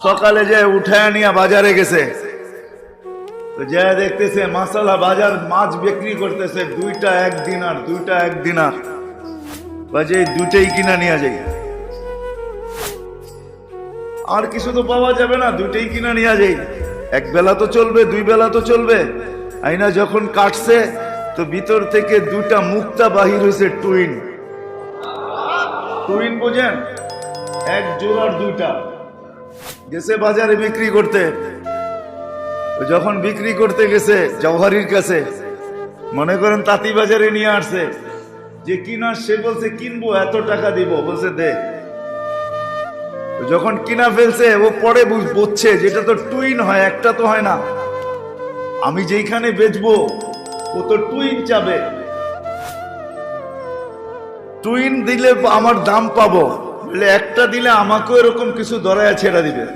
সকালে যে উঠায় নিয়ে বাজারে গেছে, তো যা দেখতেছে মাসালা বাজার মাছ বিক্রি করতেছে দুইটা এক দিনার, দুইটা এক দিনার। বাজে দুইটাই কিনা নিয়ে যাই, আর কিছু তো পাওয়া যাবে না, দুইটাই কিনা নিয়ে যাই। এক বেলা তো চলবে, দুই বেলা তো চলবে। আইনা যখন কাটছে তো ভিতর থেকে দুইটা মুক্তা বাহির হয়েছে, টুইন। টুইন বোঝেন? এক জোড়ার দুইটা। গেছে বাজারে বিক্রি করতে। যখন বিক্রি করতে গেছে জওহারির কাছে, মনে করেন তাঁতি বাজারে নিয়ে আসছে, যে কিনা সে বলছে কিনবো, এত টাকা দিব, বলছে দে। যখন কিনা ফেলছে ও পরে বুঝছে যেটা তো টুইন হয়, একটা তো হয় না। আমি যেখানে বেচবো ও তো টুইন চাবে, টুইন দিলে আমার দাম পাবো, বলে একটা দিলে আমাকেও এরকম কিছু ধরায় ছেড়ে দিবে।